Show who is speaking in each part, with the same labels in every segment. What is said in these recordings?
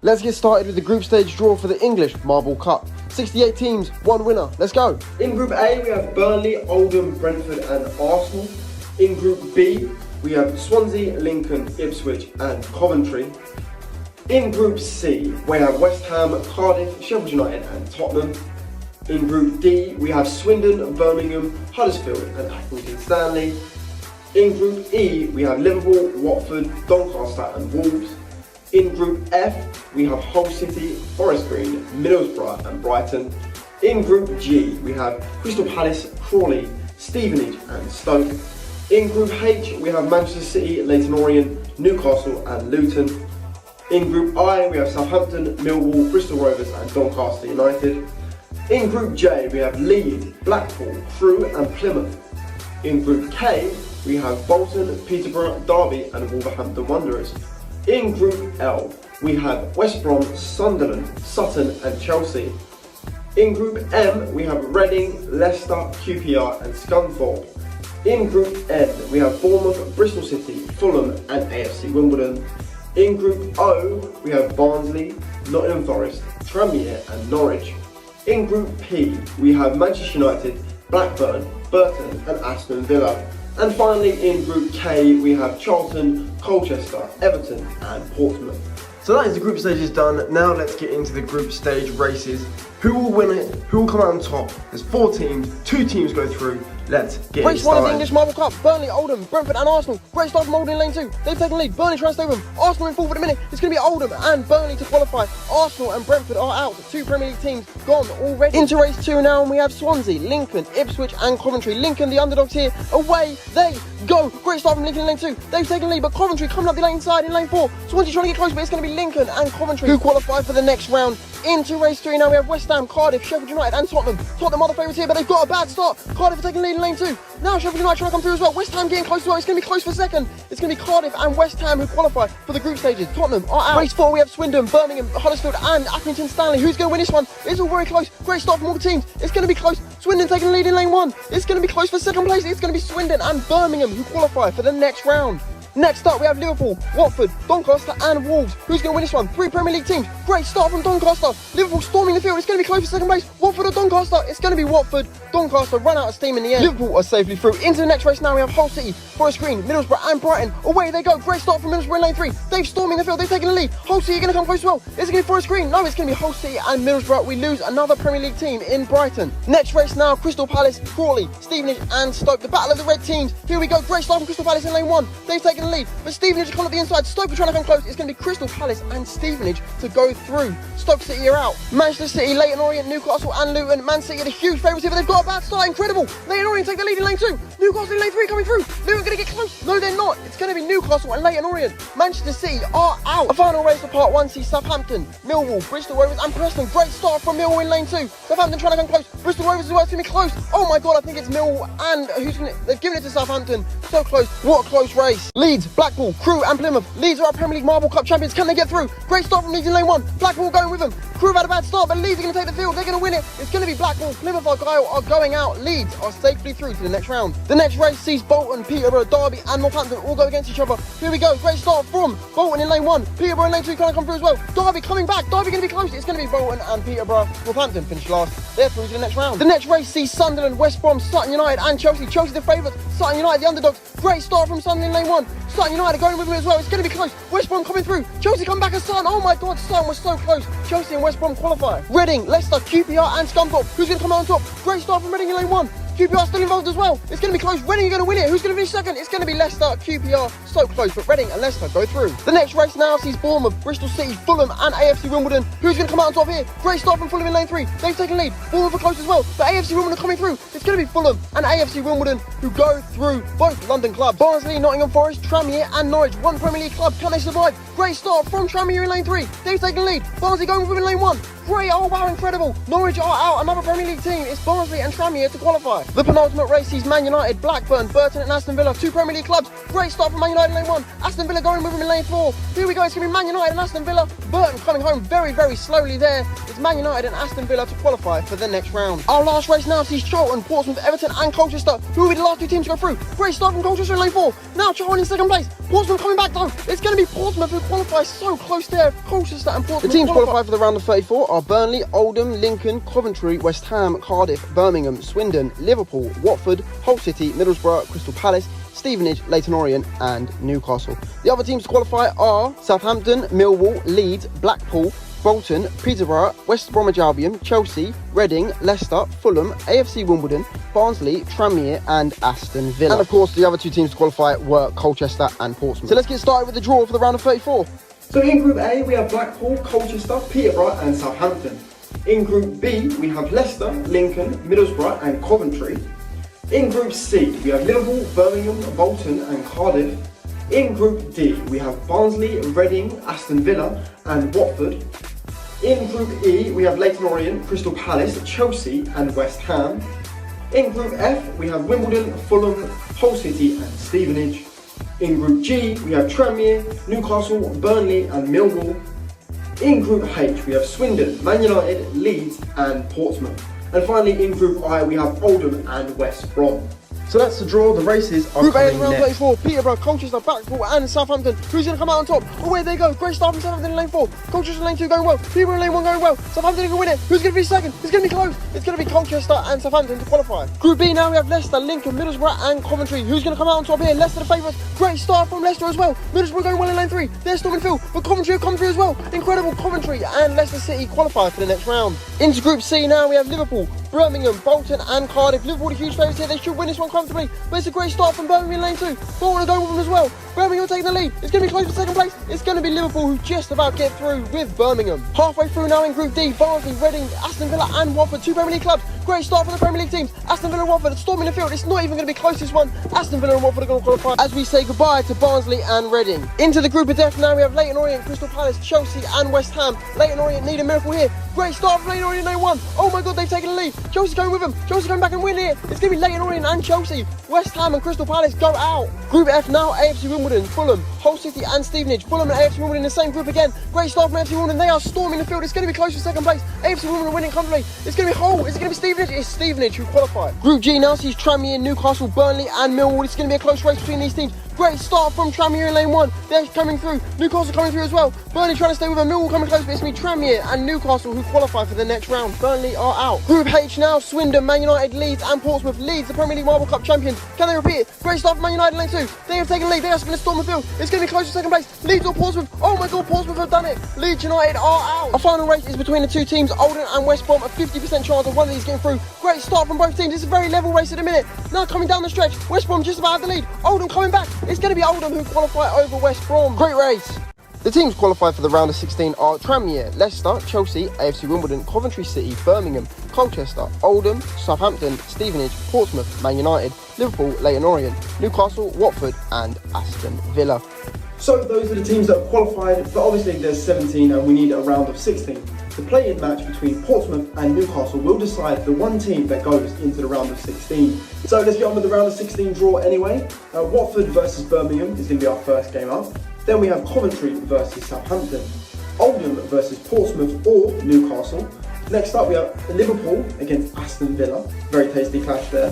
Speaker 1: Let's get started with the group stage draw for the English Marble Cup. 68 teams, one winner. Let's go.
Speaker 2: In Group A, we have Burnley, Oldham, Brentford and Arsenal. In Group B, we have Swansea, Lincoln, Ipswich and Coventry. In Group C, we have West Ham, Cardiff, Sheffield United and Tottenham. In Group D, we have Swindon, Birmingham, Huddersfield and Accrington Stanley. In Group E, we have Liverpool, Watford, Doncaster and Wolves. In Group F, we have Hull City, Forest Green, Middlesbrough and Brighton. In Group G, we have Crystal Palace, Crawley, Stevenage and Stoke. In Group H, we have Manchester City, Leyton Orient, Newcastle and Luton. In Group I, we have Southampton, Millwall, Bristol Rovers and Doncaster United. In Group J, we have Leeds, Blackpool, Crewe and Plymouth. In Group K, we have Bolton, Peterborough, Derby and Wolverhampton Wanderers. In Group L, we have West Brom, Sunderland, Sutton and Chelsea. In Group M, we have Reading, Leicester, QPR and Scunthorpe. In Group N, we have Bournemouth, Bristol City, Fulham and AFC Wimbledon. In Group O, we have Barnsley, Nottingham Forest, Tranmere and Norwich. In Group P, we have Manchester United, Blackburn, Burton and Aston Villa. And finally, in Group K, we have Charlton, Colchester, Everton and Portsmouth.
Speaker 1: So that is the group stages done. Now let's get into the group stage races. Who will win it? Who will come out on top? There's 4 teams, 2 teams go through. Let's get
Speaker 3: Race
Speaker 1: it
Speaker 3: 1
Speaker 1: started.
Speaker 3: of the English Marble Cup, Burnley, Oldham, Brentford and Arsenal. Great start from Oldham in lane 2. They've taken lead. Burnley trying to stay with them. Arsenal in 4th at the minute. It's going to be Oldham and Burnley to qualify. Arsenal and Brentford are out. 2 Premier League teams gone already. Into race 2 now, and we have Swansea, Lincoln, Ipswich and Coventry. Lincoln, the underdogs here. Away they go. Great start from Lincoln in lane 2. They've taken lead, but Coventry coming up the lane side in lane 4. Swansea trying to get close, but it's going to be Lincoln and Coventry who qualify for the next round. Into race 3 now, we have West Ham, Cardiff, Sheffield United and Tottenham. Tottenham are the favourites here, but they've got a bad start. Cardiff are taking lead in lane 2. Now Sheffield United trying to come through as well. West Ham getting close as well. It's going to be close for second. It's going to be Cardiff and West Ham who qualify for the group stages. Tottenham are out. Race 4 we have Swindon, Birmingham, Huddersfield and Accrington Stanley. Who's going to win this one? It's all very close. Great start from all the teams. It's going to be close. Swindon taking the lead in lane 1. It's going to be close for second place. It's going to be Swindon and Birmingham who qualify for the next round. Next up, we have Liverpool, Watford, Doncaster and Wolves. Who's going to win this one? 3 Premier League teams. Great start from Doncaster. Liverpool storming the field. It's going to be close for second place. Watford or Doncaster? It's going to be Watford. Doncaster run out of steam in the end. Liverpool are safely through. Into the next race now, we have Hull City, Forest Green, Middlesbrough and Brighton. Away they go. Great start from Middlesbrough in lane 3. They've storming the field. They've taken the lead. Hull City are going to come close as well. Is it going to be Forest Green? No, it's going to be Hull City and Middlesbrough. We lose another Premier League team in Brighton. Next race now, Crystal Palace, Crawley, Stevenage and Stoke. The battle of the red teams. Here we go. Great start from Crystal Palace in lane 1. They've taken the lead, but Stevenage are coming up the inside. Stoke are trying to come close. It's going to be Crystal Palace and Stevenage to go through. Stoke City are out. Manchester City, Leyton Orient, Newcastle and Luton. Man City are the huge favourites here, but they've got a bad start. Incredible. Leyton Orient take the lead in lane 2. Newcastle in lane 3 coming through. Luton going to get close. No, they're not. It's going to be Newcastle and Leyton Orient. Manchester City are out. A final race for part 1 sees Southampton, Millwall, Bristol Rovers and Preston. Great start from Millwall in lane 2. Southampton trying to come close. Bristol Rovers as well. It's going to be close. Oh my God, I think it's Millwall and they've given it to Southampton. So close. What a close race. Leeds, Blackpool, Crewe and Plymouth. Leeds are our Premier League Marble Cup champions. Can they get through? Great start from Leeds in lane 1. Blackpool going with them. Crewe have had a bad start, but Leeds are going to take the field. They're going to win it. It's going to be Blackpool. Plymouth are going out. Leeds are safely through to the next round. The next race sees Bolton, Peterborough, Derby and Northampton all go against each other. Here we go. Great start from Bolton in lane 1. Peterborough in lane 2 trying to come through as well. Derby coming back. Derby going to be close. It's going to be Bolton and Peterborough. Northampton finished last. They're through to the next round. The next race sees Sunderland, West Brom, Sutton United and Chelsea. Chelsea the favourites. Sutton United the underdogs. Great start from Sunderland in lane 1. Sutton United are going with them as well. It's going to be close. West Brom coming through. Chelsea come back as Sutton. Oh my God, Sutton was so close. Chelsea and West Brom qualify. Reading, Leicester, QPR and Scunthorpe. Who's going to come out on top? Great start from Reading in lane 1. QPR still involved as well. It's going to be close. Reading are going to win it. Who's going to finish second? It's going to be Leicester, QPR. So close, but Reading and Leicester go through. The next race now sees Bournemouth, Bristol City, Fulham and AFC Wimbledon. Who's going to come out on top here? Great start from Fulham in lane 3. They've taken lead. Bournemouth are close as well, but AFC Wimbledon are coming through. It's going to be Fulham and AFC Wimbledon who go through. Both London clubs. Barnsley, Nottingham Forest, Tranmere and Norwich. 1 Premier League club. Can they survive? Great start from Tranmere in lane 3. They've taken lead. Barnsley going with them in lane 1. Great, oh wow, incredible. Norwich are out, another Premier League team. It's Barnsley and Tranmere to qualify. The penultimate race sees Man United, Blackburn, Burton and Aston Villa. 2 Premier League clubs. Great start from Man United in lane 1. Aston Villa going with them in lane 4. Here we go, it's going to be Man United and Aston Villa. Burton coming home very, very slowly there. It's Man United and Aston Villa to qualify for the next round. Our last race now sees Charlton, Portsmouth, Everton and Colchester. Who will be the last 2 teams to go through? Great start from Colchester in lane 4. Now Charlton in second place. Portsmouth coming back though. It's going to be Portsmouth who qualify so close there. Colchester and Portsmouth. The teams qualify for the round of 34 are Burnley, Oldham, Lincoln, Coventry, West Ham, Cardiff, Birmingham, Swindon, Liverpool, Watford, Hull City, Middlesbrough, Crystal Palace, Stevenage, Leyton Orient and Newcastle. The other teams to qualify are Southampton, Millwall, Leeds, Blackpool, Bolton, Peterborough, West Bromwich Albion, Chelsea, Reading, Leicester, Fulham, AFC Wimbledon, Barnsley, Tranmere and Aston Villa. And of course the other two teams to qualify were Colchester and Portsmouth. So let's get started with the draw for the round of 34.
Speaker 2: So in Group A we have Blackpool, Colchester, Peterborough and Southampton. In Group B we have Leicester, Lincoln, Middlesbrough and Coventry. In Group C we have Liverpool, Birmingham, Bolton and Cardiff. In Group D we have Barnsley, Reading, Aston Villa and Watford. In Group E we have Leyton Orient, Crystal Palace, Chelsea and West Ham. In Group F we have Wimbledon, Fulham, Hull City and Stevenage. In Group G we have Tranmere, Newcastle, Burnley and Millwall. In Group H we have Swindon, Man United, Leeds and Portsmouth. And finally in Group I we have Oldham and West Brom.
Speaker 1: So that's the draw. The races are
Speaker 3: Group A is
Speaker 1: coming
Speaker 3: round
Speaker 1: next.
Speaker 3: 34, Peterborough, Colchester, Blackpool and Southampton. Who's going to come out on top? Oh, where they go? Great start from Southampton in lane 4. Colchester in lane 2 going well. Peterborough in lane 1 going well. Southampton can win it. Who's going to be second? It's going to be close. It's going to be Colchester and Southampton to qualify. Group B now we have Leicester, Lincoln, Middlesbrough and Coventry. Who's going to come out on top here? Leicester the favourites. Great start from Leicester as well. Middlesbrough going well in lane 3. They're storming field, but Coventry have come through as well. Incredible. Coventry and Leicester City qualify for the next round. Into Group C now we have Liverpool, Birmingham, Bolton and Cardiff. Liverpool the huge favourites here. They should win this one comfortably, but it's a great start from Birmingham in lane 2. Bolton are going with them as well. Birmingham are taking the lead. It's going to be close for second place. It's going to be Liverpool who just about get through with Birmingham. Halfway through now in Group D, Barnsley, Reading, Aston Villa and Watford, two Premier League clubs. Great start for the Premier League teams. Aston Villa and Watford are storming the field. It's not even going to be close this one. Aston Villa and Watford are going to qualify as we say goodbye to Barnsley and Reading. Into the group of death now we have Leyton Orient, Crystal Palace, Chelsea and West Ham. Leyton Orient need a miracle here. Great start from Leyton Orient in lane 1. Oh my god, they've taken the lead. Chelsea's going with them. Chelsea's going back and win here. It's going to be Leyton Orient and Chelsea. West Ham and Crystal Palace go out. Group F now, AFC Wimbledon, Fulham, Hull City and Stevenage. Fulham and AFC Wimbledon in the same group again. Great start from AFC Wimbledon. They are storming the field. It's going to be close for second place. AFC Wimbledon winning comfortably. It's going to be Hull. Is it going to be Stevenage? It's Stevenage who qualify. Group G now sees Tranmere, Newcastle, Burnley and Millwall. It's going to be a close race between these teams. Great start from Tranmere in lane 1. They're coming through. Newcastle coming through as well. Burnley trying to stay with them. Millwall coming close, but it's me Tranmere and Newcastle who qualify for the next round. Burnley are out. Group H now, Swindon, Man United, Leeds and Portsmouth. Leeds, the Premier League Marble Cup champions. Can they repeat it? Great start from Man United in lane 2. They have taken the lead. They are going to storm the field. It's going to be close to second place. Leeds or Portsmouth. Oh my god, Portsmouth have done it. Leeds United are out. A final race is between the two teams, Oldham and West Brom. A 50% chance of one of these getting through. Great start from both teams. It's a very level race at the minute. Now coming down the stretch, West Brom just about have the lead. Oldham coming back. It's going to be Oldham who qualify over West Brom. Great race. The teams qualified for the round of 16 are Tranmere, Leicester, Chelsea, AFC Wimbledon, Coventry City, Birmingham, Colchester, Oldham, Southampton, Stevenage, Portsmouth, Man United, Liverpool, Leyton Orient, Newcastle, Watford and Aston Villa.
Speaker 2: So those are the teams that have qualified, but obviously there's 17 and we need a round of 16. The play-in match between Portsmouth and Newcastle will decide the one team that goes into the round of 16. So let's get on with the round of 16 draw anyway. Watford versus Birmingham is going to be our first game up. Then we have Coventry versus Southampton, Oldham versus Portsmouth or Newcastle. Next up we have Liverpool against Aston Villa, very tasty clash there.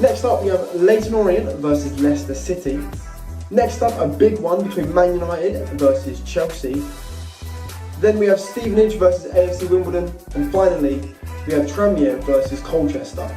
Speaker 2: Next up we have Leyton Orient versus Leicester City. Next up a big one between Man United versus Chelsea. Then we have Stevenage versus AFC Wimbledon, and finally we have Tranmere versus Colchester.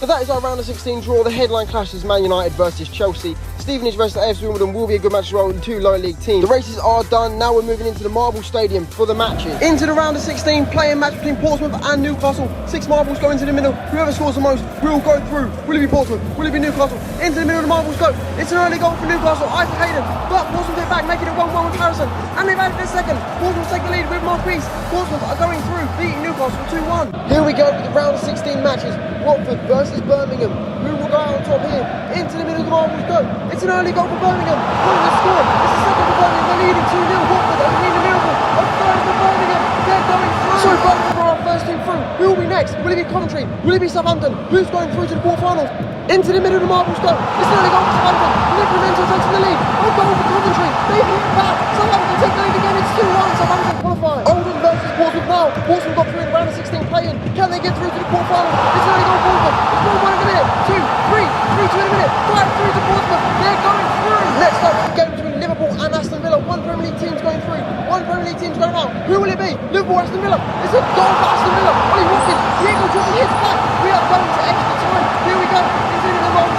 Speaker 3: So that is our round of 16 draw. The headline clash is Man United versus Chelsea. Stevenage versus AFC Wimbledon will be a good match as well with two lower league teams. The races are done. Now we're moving into the Marble Stadium for the matches. Into the round of 16, playing match between Portsmouth and Newcastle. 6 marbles go into the middle. Whoever scores the most will go through. Will it be Portsmouth? Will it be Newcastle? Into the middle of the marbles go. It's an early goal for Newcastle. Isaac Hayden, but Portsmouth get back, making it 1-1 with Harrison. And they've added a second. Portsmouth take the lead with Marquise. Portsmouth are going through, beating Newcastle 2-1. Here we go with the round of 16 matches. Watford versus Birmingham. Who will go out on top here? Into the middle of the marbles go. It's an early goal for Birmingham. One has scored. It's the second for Birmingham. They're leading 2-0. Watford are leading a miracle. A third for Birmingham. They're going through. So Birmingham are our first team through. Who will be next? Will it be Coventry? Will it be Southampton? Who's going through to the quarterfinals? Into the middle of the marbles go. It's an early goal for Southampton. Livramento takes the lead. A goal for Coventry. They've hit back. Southampton take the lead again. It's 2-1. Southampton qualify. Oldham versus Portsmouth now. Portsmouth got through in the round of 16 play-in. Can they get through to the quarterfinals? It's an early goal for Portsmouth. It's 1-1 in a minute. 2, 3, 3-2 in a minute. 5-3 to Portsmouth. They're going through. Let's teams going through. One Premier League team's going out. Who will it be? Liverpool, Aston Villa. It's a goal for Aston Villa. Ollie Watkins, Diego Jota hits back. We are going to extra time. Here we go. Into the goal.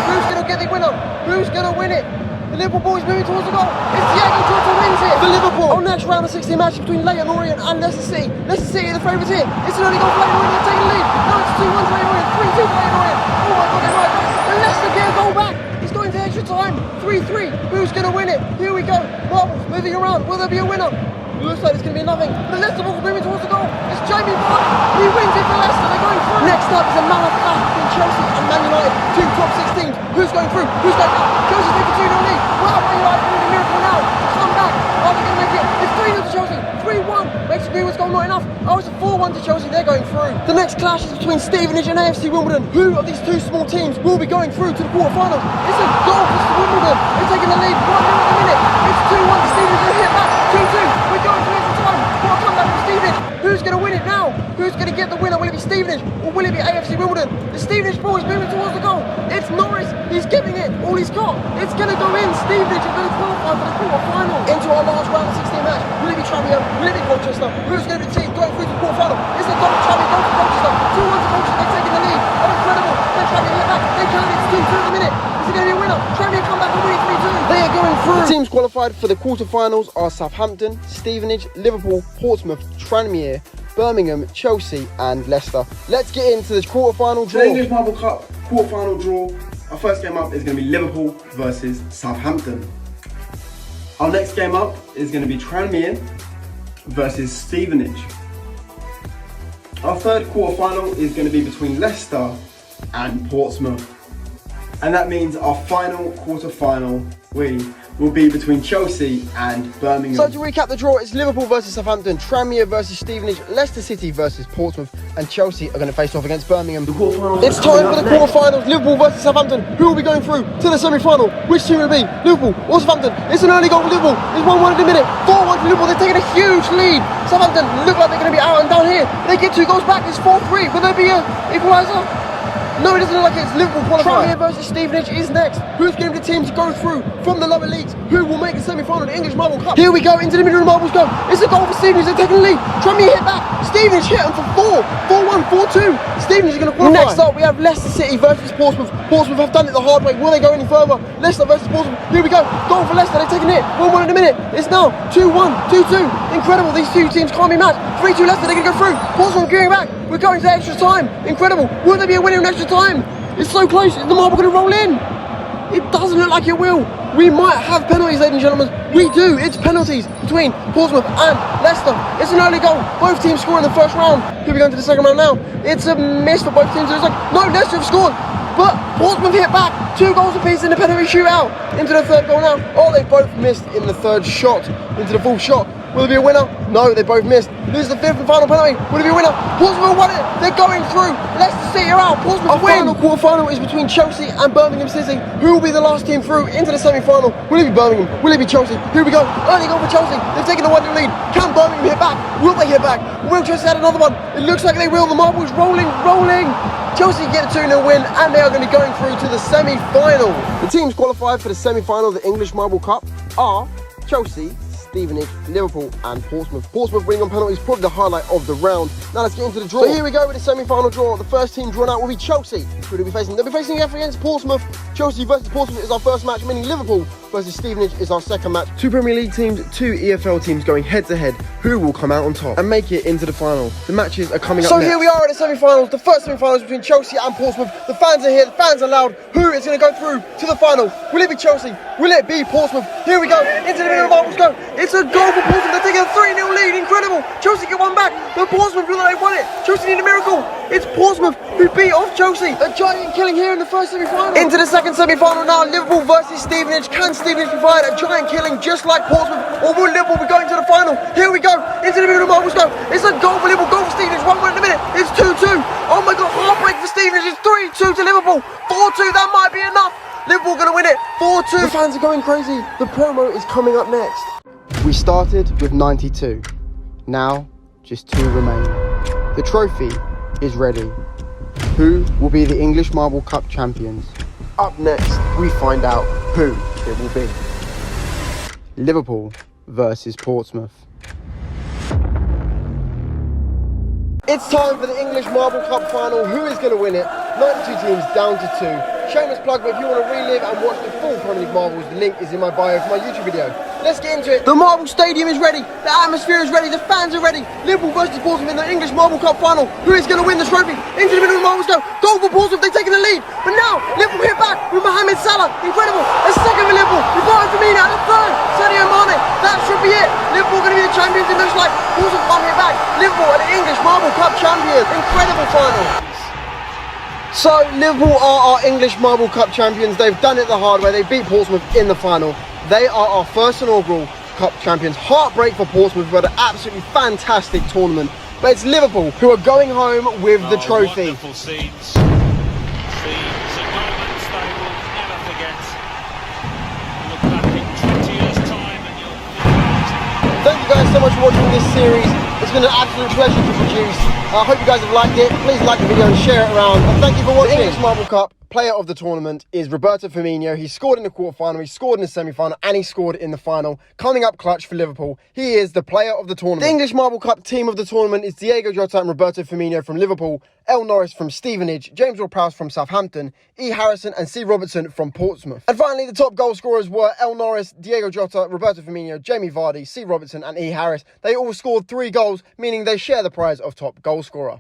Speaker 3: Who's going to get the winner? Who's going to win it? The Liverpool boys moving towards the goal. It's Diego Jota wins it for Liverpool. On next round of 16 match between Leyton Orient and Leicester City. Leicester City are the favourites here. It's an early goal for Leyton Orient. They're taking the lead. Now it's 2-1 to Leyton Orient. 3-2 to Leyton Orient. Oh my God, they're right back. And Leicester get a goal back. It's going to extra time. 3-3. Who's going to win it? Here we go. Marbles moving around. Will there be a winner? Looks like it's going to be nothing. The Leicester ball moving towards the goal. It's Jamie Vardy. He wins it for Leicester. They're going through. Next up is a marathon between Chelsea and Man United. Two top 6 teams. Who's going through? Who's going out? Chelsea's taking 2-0 lead. Wow, Man United doing a miracle now. Come back. Are they going to make it? It's 3-0 to Chelsea. 3-1. Makes Greenwood's goal not enough. Oh, it's a 4-1 to Chelsea. They're going through. The next clash is between Stevenage and AFC Wimbledon. Who of these two small teams will be going through to the quarterfinals? It's a goal for Wimbledon. They're taking the lead. 1-0 at the minute. It's 2-1 to Stevenage. They hit back. 2-2. We're going to extra time. What a comeback from Stevenage. Who's going to win it now? Who's going to get the winner? Will it be Stevenage or will it be AFC Wimbledon? The Stevenage ball is moving towards the goal. It's Norris. He's giving it all he's got. It's going to go in. Stevenage are going to qualify for the quarter-final. Into our last round of 16 match. Will it be Tranmere? Will it be Colchester? Who's going to be the team going through to the quarter-final? It's a goal for Tranmere, goal for Colchester. 2-1 to Colchester. They're taking the lead. Oh, incredible. Then Tranmere hit back. They count it. It's 2-2 at the minute. Is it going to be a winner? Tranmere come back and win it 3-2. They are going through. The teams qualified for the quarter-finals are Southampton, Stevenage, Liverpool, Portsmouth, Tranmere, Birmingham, Chelsea and Leicester. Let's get into this quarter-final draw.
Speaker 2: The English Marble Cup quarter-final draw. Our first game up is going to be Liverpool versus Southampton. Our next game up is going to be Tranmere versus Stevenage. Our third quarter-final is going to be between Leicester and Portsmouth. And that means our final quarter-final will be between Chelsea and Birmingham.
Speaker 3: So to recap the draw, it's Liverpool versus Southampton, Tranmere versus Stevenage, Leicester City versus Portsmouth, and Chelsea are going to face off against Birmingham. It's time for the quarterfinals. Liverpool versus Southampton. Who will be going through to the semi-final? Which team will it be? Liverpool or Southampton? It's an early goal for Liverpool. It's 1-1 at the minute. 4-1 for Liverpool. They're taking a huge lead. Southampton look like they're going to be out and down here. They get 2 goals back. It's 4-3. Will there be an equaliser? No, it doesn't look like it's Liverpool qualifying. Tranmere versus Stevenage is next. Who's going to be the team to go through from the lower leagues? Who will make the semi-final of the English Marble Cup? Here we go, into the middle of the marbles go. It's a goal for Stevenage, they're taking the lead. Tranmere hit back. Stevenage hit them for 4. 4-1, 4-2. Stevenage are going to qualify. Next up, we have Leicester City versus Portsmouth. Portsmouth have done it the hard way. Will they go any further? Leicester versus Portsmouth. Here we go. Goal for Leicester, they're taking it. 1-1 in a minute. It's now 2-1, 2-2. Incredible, these two teams can't be matched. 3-2 Leicester, they're going to go through. Portsmouth going back. We're going to extra time. Incredible. Will there be a winner in extra time? It's so close. Is the marble going to roll in? It doesn't look like it will. We might have penalties, ladies and gentlemen. We do. It's penalties between Portsmouth and Leicester. It's an early goal. Both teams score in the first round. Here we go into the second round now. It's a miss for both teams. It's like, no, Leicester have scored. But Portsmouth hit back. 2 goals apiece in the penalty shootout. Into the third goal now. Oh, they both missed in the third shot. Into the fourth shot. Will there be a winner? No, they both missed. This is the 5th and final penalty. Will there be a winner? Portsmouth won it. They're going through. Leicester City are out. Portsmouth win. Our final quarter-final is between Chelsea and Birmingham City. Who will be the last team through into the semi-final? Will it be Birmingham? Will it be Chelsea? Here we go. Early goal for Chelsea. They've taken the 1-0 lead. Can Birmingham hit back? Will they hit back? Will Chelsea add another one? It looks like they will. The marble is rolling. Chelsea get a 2-0 win and they are going to be going through to the semi-final. The teams qualified for the semi-final of the English Marble Cup are Chelsea, Stevenage, Liverpool and Portsmouth. Portsmouth winning on penalties, probably the highlight of the round. Now let's get into the draw. So here we go with the semi-final draw. The first team drawn out will be Chelsea. Who will be facing? They'll be facing off against Portsmouth. Chelsea versus Portsmouth is our first match, meaning Liverpool versus Stevenage is our second match. 2 Premier League teams, 2 EFL teams going head to head. Who will come out on top and make it into the final? The matches are coming up next. So here we are at the semi-finals. The first semi-finals between Chelsea and Portsmouth. The fans are here, the fans are loud. Who is going to go through to the final? Will it be Chelsea? Will it be Portsmouth? Here we go, into the middle of the marbles go. It's a goal for Portsmouth. They're taking a 3-0 lead. Incredible. Chelsea get one back. But Portsmouth feel like they won it. Chelsea need a miracle. It's Portsmouth who beat off Chelsea. A giant killing here in the first semi-final. Into the second semi-final now. Liverpool versus Stevenage. Can Stevenage provide a giant killing just like Portsmouth? Or will Liverpool be going to the final? Here we go. Into the middle of the marbles go. It's a goal for Liverpool. Goal for Stevenage. 1-1 in a minute. It's 2-2. Oh my God. Heartbreak for Stevenage. It's 3-2 to Liverpool. 4-2. That might be enough. Liverpool going to win it. 4-2. The fans are going crazy. The promo is coming up next. We started with 92. Now, just 2 remain. The trophy is ready. Who will be the English Marble Cup champions? Up next, we find out who it will be. Liverpool versus Portsmouth. It's time for the English Marble Cup final. Who is going to win it? 92 teams down to 2. Shameless plug, but if you want to relive and watch the full Premier League marbles, the link is in my bio for my YouTube video. Let's get into it. The Marble Stadium is ready. The atmosphere is ready. The fans are ready. Liverpool versus Portsmouth in the English Marble Cup final. Who is going to win the trophy? Into the middle of the marbles go. Goal for Portsmouth. They've taken the lead. But now, Liverpool hit back with Mohamed Salah. Incredible. A second for Liverpool. We've got Firmino at the third. Sadio Mane. That should be it. Liverpool going to be the champions, it looks like. Portsmouth one hit back. Liverpool are the English Marble Cup champions. Incredible final. So Liverpool are our English Marble Cup champions. They've done it the hard way. They beat Portsmouth in the final. They are our first inaugural Cup champions. Heartbreak for Portsmouth, who had an absolutely fantastic tournament. But it's Liverpool who are going home with the trophy.
Speaker 4: Wonderful scenes. Scenes at moments they will never forget. Look back in 20 years' time and you'll...
Speaker 3: Thank you guys so much for watching this series. It's been an absolute pleasure to produce. I hope you guys have liked it. Please like the video and share it around. And thank you for watching. The English Marble Cup player of the tournament is Roberto Firmino. He scored in the quarterfinal, he scored in the semi-final, and he scored in the final. Coming up clutch for Liverpool, he is the player of the tournament. The English Marble Cup team of the tournament is Diego Jota and Roberto Firmino from Liverpool, El Norris from Stevenage, James Ward-Prowse from Southampton, E. Harrison and C. Robertson from Portsmouth. And finally, the top goal scorers were El Norris, Diego Jota, Roberto Firmino, Jamie Vardy, C. Robertson and E. Harris. They all scored 3 goals, meaning they share the prize of top goal scorer.